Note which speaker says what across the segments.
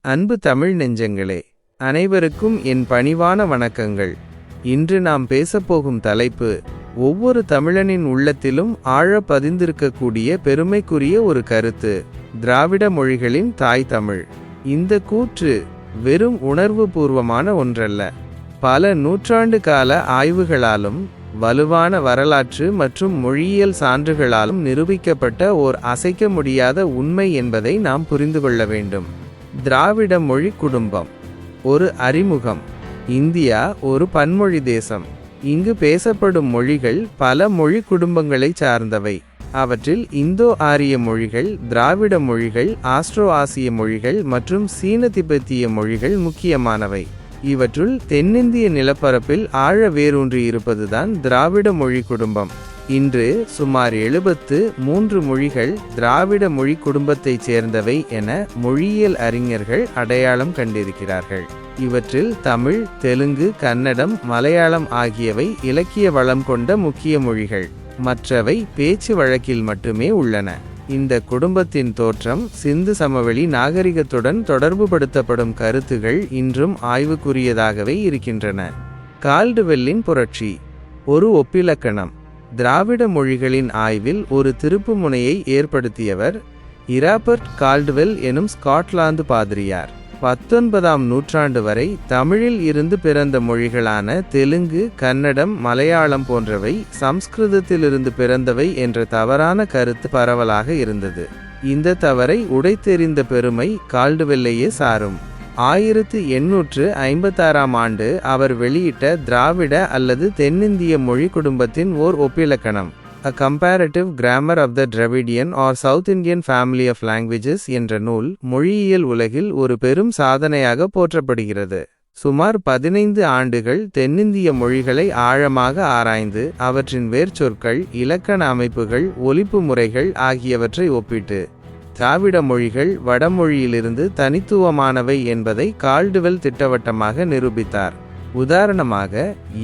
Speaker 1: அன்பு தமிழ் நெஞ்சங்களே, அனைவருக்கும் என் பணிவான வணக்கங்கள். இன்று நாம் பேசப்போகும் தலைப்பு ஒவ்வொரு தமிழனின் உள்ளத்திலும் ஆழ பதிந்திருக்கக்கூடிய பெருமைக்குரிய ஒரு கருத்து: திராவிட மொழிகளின் தாய் தமிழ். இந்த கூற்று வெறும் உணர்வு பூர்வமான ஒன்றல்ல. பல நூற்றாண்டு கால ஆய்வுகளாலும் வலுவான வரலாற்று மற்றும் மொழியியல் சான்றுகளாலும் நிரூபிக்கப்பட்ட ஓர் அசைக்க முடியாத உண்மை என்பதை நாம் புரிந்து கொள்ள வேண்டும். திராவிட மொழி குடும்பம். ஒரு அறிமுகம். இந்தியா ஒரு பன்மொழி தேசம். இங்கு பேசப்படும் மொழிகள் பல மொழி குடும்பங்களை சார்ந்தவை. அவற்றில் இந்தோ ஆரிய மொழிகள், திராவிட மொழிகள், ஆஸ்ட்ரோ ஆசிய மொழிகள் மற்றும் சீன திபெத்திய மொழிகள் முக்கியமானவை. இவற்றுள் தென்னிந்திய நிலப்பரப்பில் ஆழ வேரூன்றி இருப்பதுதான் திராவிட மொழி குடும்பம். இன்று சுமார் 73 மொழிகள் திராவிட மொழி குடும்பத்தைச் சேர்ந்தவை என மொழியியல் அறிஞர்கள் அடையாளம் கண்டிருக்கிறார்கள். இவற்றில் தமிழ், தெலுங்கு, கன்னடம், மலையாளம் ஆகியவை இலக்கிய வளம் கொண்ட முக்கிய மொழிகள். மற்றவை பேச்சு வழக்கில் மட்டுமே உள்ளன. இந்த குடும்பத்தின் தோற்றம், சிந்து சமவெளி நாகரிகத்துடன் தொடர்புபடுத்தப்படும் கருத்துகள் இன்றும் ஆய்வுக்குரியதாகவே இருக்கின்றன. கால்டுவெல்லின் புரட்சி. ஒரு ஒப்பிலக்கணம். திராவிட மொழிகளின் ஆய்வில் ஒரு திருப்புமுனையை ஏற்படுத்தியவர் இராபர்ட் கால்டுவெல் எனும் ஸ்காட்லாந்து பாதிரியார். 19ஆம் நூற்றாண்டு வரை தமிழில் இருந்து பிறந்த மொழிகளான தெலுங்கு, கன்னடம், மலையாளம் போன்றவை சம்ஸ்கிருதத்திலிருந்து பிறந்தவை என்ற தவறான கருத்து பரவலாக இருந்தது. இந்த தவறை உடைத்தெறிந்த பெருமை கால்டுவெல்லையே சாரும். 1856ஆம் ஆண்டு அவர் வெளியிட்ட திராவிட அல்லது தென்னிந்திய மொழி குடும்பத்தின் ஓர் ஒப்பிலக்கணம், A Comparative Grammar of the Dravidian or South Indian Family of Languages என்ற நூல் மொழியியல் உலகில் ஒரு பெரும் சாதனையாக போற்றப்படுகிறது. சுமார் 15 ஆண்டுகள் தென்னிந்திய மொழிகளை ஆழமாக ஆராய்ந்து அவற்றின் வேர்ச்சொற்கள், இலக்கண அமைப்புகள், ஒலிப்பு முறைகள் ஆகியவற்றை ஒப்பிட்டு திராவிட மொழிகள் வடமொழியிலிருந்து தனித்துவமானவை என்பதை கால்டுவெல் திட்டவட்டமாக நிரூபித்தார். உதாரணமாக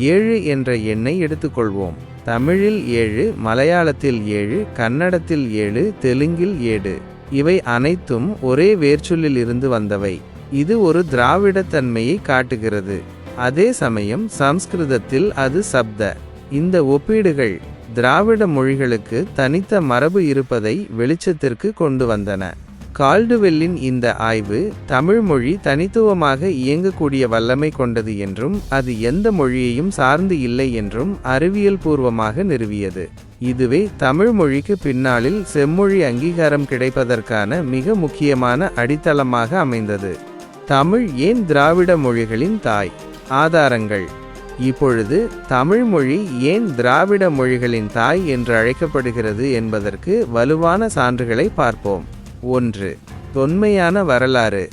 Speaker 1: 7 என்ற எண்ணை எடுத்துக்கொள்வோம். தமிழில் 7, மலையாளத்தில் 7, கன்னடத்தில் 7, தெலுங்கில் 7. இவை அனைத்தும் ஒரே வேர்ச்சொல்லில் இருந்து வந்தவை. இது ஒரு திராவிடத்தன்மையை காட்டுகிறது. அதே சமயம் சம்ஸ்கிருதத்தில் அது சப்த. இந்த ஒப்பீடுகள் திராவிட மொழிகளுக்கு தனித்த மரபு இருப்பதை வெளிச்சத்திற்கு கொண்டு வந்தன. கால்டுவெல்லின் இந்த ஆய்வு தமிழ் மொழி தனித்துவமாக இயங்கக்கூடிய வல்லமை கொண்டது என்றும் அது எந்த மொழியையும் சார்ந்து இல்லை என்றும் அறிவியல் பூர்வமாக நிறுவியது. இதுவே தமிழ் மொழிக்கு பின்னாளில் செம்மொழி அங்கீகாரம் கிடைப்பதற்கான மிக முக்கியமான அடித்தளமாக அமைந்தது. தமிழ் ஏன் திராவிட மொழிகளின் தாய்? ஆதாரங்கள். இப்பொழுது தமிழ் மொழி ஏன் திராவிட மொழிகளின் தாய் என்று அழைக்கப்படுகிறது என்பதற்கு வலுவான சான்றுகளை பார்ப்போம். 1. தொன்மையான வரலாறு.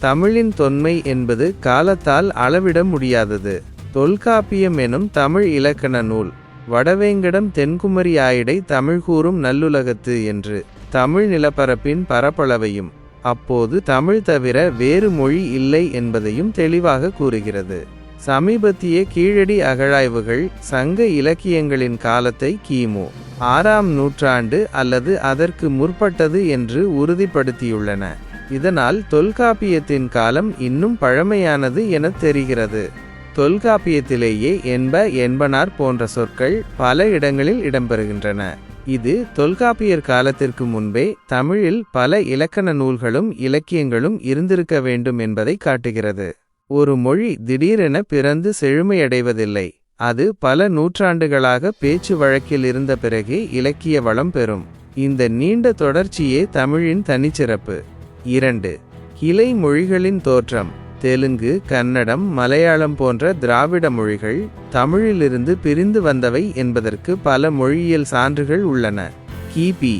Speaker 1: தமிழின் தொன்மை என்பது காலத்தால் அளவிட முடியாதது. தொல்காப்பியம் எனும் தமிழ் இலக்கண நூல் வடவேங்கடம் தென்குமரி ஆயிடை தமிழ் கூறும் நல்லுலகத்து என்று தமிழ் நிலப்பரப்பின் பரப்பளவையும் அப்போது தமிழ் தவிர வேறு மொழி இல்லை என்பதையும் தெளிவாக கூறுகிறது. சமீபத்திய கீழடி அகழாய்வுகள் சங்க இலக்கியங்களின் காலத்தை கிமு 6ஆம் நூற்றாண்டு அல்லது அதற்கு முற்பட்டது என்று உறுதிப்படுத்தியுள்ளன. இதனால் தொல்காப்பியத்தின் காலம் இன்னும் பழமையானது என தெரிகிறது. தொல்காப்பியத்திலேயே என்ப, என்பனார் போன்ற சொற்கள் பல இடங்களில் இடம்பெறுகின்றன. இது தொல்காப்பியர் காலத்திற்கு முன்பே தமிழில் பல இலக்கண நூல்களும் இலக்கியங்களும் இருந்திருக்க வேண்டும் என்பதை காட்டுகிறது. ஒரு மொழி திடீரென பிறந்து செழுமையடைவதில்லை. அது பல நூற்றாண்டுகளாக பேச்சு வழக்கில் இருந்த பிறகே இலக்கிய வளம் பெறும். இந்த நீண்ட தொடர்ச்சியே தமிழின் தனிச்சிறப்பு. 2. கிளை மொழிகளின் தோற்றம். தெலுங்கு, கன்னடம், மலையாளம் போன்ற திராவிட மொழிகள் தமிழிலிருந்து பிரிந்து வந்தவை என்பதற்கு பல மொழியியல் சான்றுகள் உள்ளன. கிபி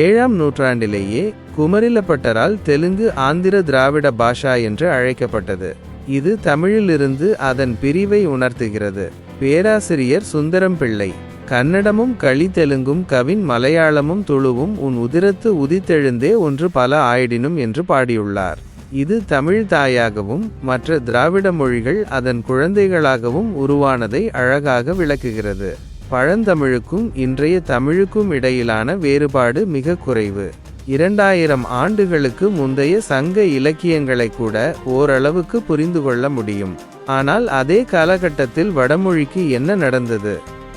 Speaker 1: 7ஆம் நூற்றாண்டிலேயே குமரிலப்பட்டரால் தெலுங்கு ஆந்திர திராவிட பாஷா என்று அழைக்கப்பட்டது. இது தமிழிலிருந்து அதன் பிரிவை உணர்த்துகிறது. பேராசிரியர் சுந்தரம் பிள்ளை கன்னடமும் களி தெலுங்கும் கவின் மலையாளமும் துளுவும் உன் உதிரத்து உதித்தெழுந்தே ஒன்று பல ஆயிடினும் என்று பாடியுள்ளார். இது தமிழ் தாயாகவும் மற்ற திராவிட மொழிகள் அதன் குழந்தைகளாகவும் உருவானதை அழகாக விளக்குகிறது. பழந்தமிழுக்கும் இன்றைய தமிழுக்கும் இடையிலான வேறுபாடு மிக குறைவு. 2000 ஆண்டுகளுக்கு முந்தைய சங்க இலக்கியங்களை கூட ஓரளவுக்கு புரிந்து கொள்ள முடியும். ஆனால் அதே காலகட்டத்தில் வடமொழிக்கு என்ன நடந்தது?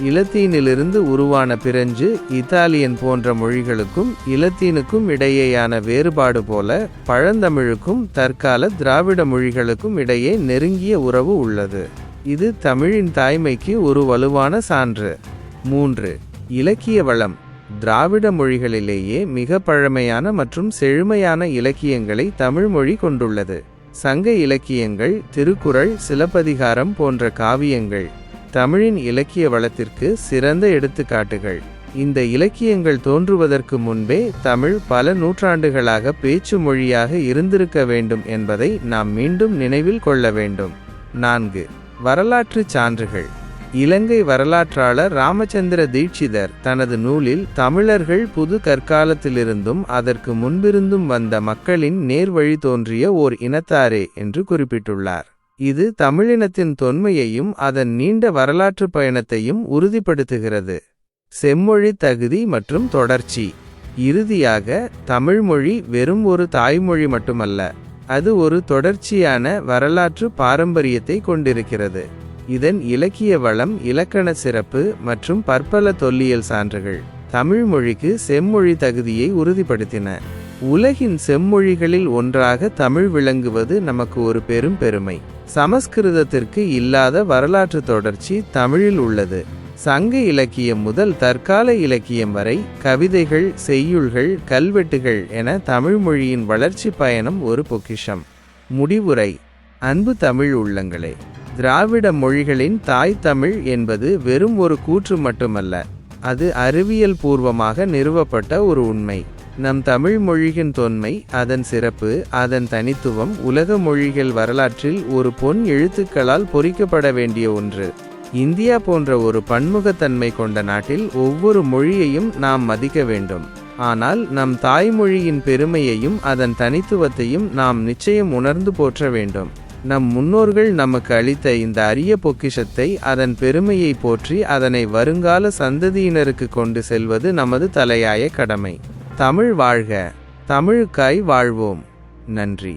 Speaker 1: இலத்தீனிலிருந்து உருவான பிரெஞ்சு, இத்தாலியன் போன்ற மொழிகளுக்கும் இலத்தீனுக்கும் இடையேயான வேறுபாடு போல பழந்தமிழுக்கும் தற்கால திராவிட மொழிகளுக்கும் இடையே நெருங்கிய உறவு உள்ளது. இது தமிழின் தாய்மைக்கு ஒரு வலுவான சான்று. 3. இலக்கிய வளம். திராவிட மொழிகளிலேயே மிக பழமையான மற்றும் செழுமையான இலக்கியங்களை தமிழ் மொழி கொண்டுள்ளது. சங்க இலக்கியங்கள், திருக்குறள், சிலப்பதிகாரம் போன்ற காவியங்கள் தமிழின் இலக்கிய வளத்திற்கு சிறந்த எடுத்துக்காட்டுகள். இந்த இலக்கியங்கள் தோன்றுவதற்கு முன்பே தமிழ் பல நூற்றாண்டுகளாக பேச்சு மொழியாக இருந்திருக்க வேண்டும் என்பதை நாம் மீண்டும் நினைவில் கொள்ள வேண்டும். 4. வரலாற்று சான்றுகள். இலங்கை வரலாற்றாளர் ராமச்சந்திர தீட்சிதர் தனது நூலில் தமிழர்கள் புது கற்காலத்திலிருந்தும் அதற்கு முன்பிருந்தும் வந்த மக்களின் நேர்வழி தோன்றிய ஓர் இனத்தாரே என்று குறிப்பிட்டுள்ளார். இது தமிழினத்தின் தொன்மையையும் அதன் நீண்ட வரலாற்று பயணத்தையும் உறுதிப்படுத்துகிறது. செம்மொழி தகுதி மற்றும் தொடர்ச்சி. இறுதியாக, தமிழ்மொழி வெறும் ஒரு தாய்மொழி மட்டுமல்ல, அது ஒரு தொடர்ச்சியான வரலாற்று பாரம்பரியத்தை கொண்டிருக்கிறது. இதன் இலக்கிய வளம், இலக்கண சிறப்பு மற்றும் பற்பல தொல்லியல் சான்றுகள் தமிழ் மொழிக்கு செம்மொழி தகுதியை உறுதிப்படுத்தின. உலகின் செம்மொழிகளில் ஒன்றாக தமிழ் விளங்குவது நமக்கு ஒரு பெரும் பெருமை. சமஸ்கிருதத்திற்கு இல்லாத வரலாற்று தொடர்ச்சி தமிழில் உள்ளது. சங்க இலக்கியம் முதல் தற்கால இலக்கியம் வரை கவிதைகள், செய்யுள்கள், கல்வெட்டுகள் என தமிழ் மொழியின் வளர்ச்சி பயணம் ஒரு பொக்கிஷம். முடிவுரை. அன்பு தமிழ் உள்ளங்களே, திராவிட மொழிகளின் தாய் தமிழ் என்பது வெறும் ஒரு கூற்று மட்டுமல்ல, அது அறிவியல் பூர்வமாக நிறுவப்பட்ட ஒரு உண்மை. நம் தமிழ் மொழியின் தொன்மை, அதன் சிறப்பு, அதன் தனித்துவம் உலக மொழிகள் வரலாற்றில் ஒரு பொன் எழுத்துக்களால் பொறிக்கப்பட வேண்டிய ஒன்று. இந்தியா போன்ற ஒரு பன்முகத்தன்மை கொண்ட நாட்டில் ஒவ்வொரு மொழியையும் நாம் மதிக்க வேண்டும். ஆனால் நம் தாய்மொழியின் பெருமையையும் அதன் தனித்துவத்தையும் நாம் நிச்சயம் உணர்ந்து போற்ற வேண்டும். நம் முன்னோர்கள் நமக்கு அளித்த இந்த அரிய பொக்கிஷத்தை, அதன் பெருமையை போற்றி அதனை வருங்கால சந்ததியினருக்கு கொண்டு செல்வது நமது தலையாய கடமை. தமிழ் வாழ்க! தமிழுக்காய் வாழ்வோம். நன்றி.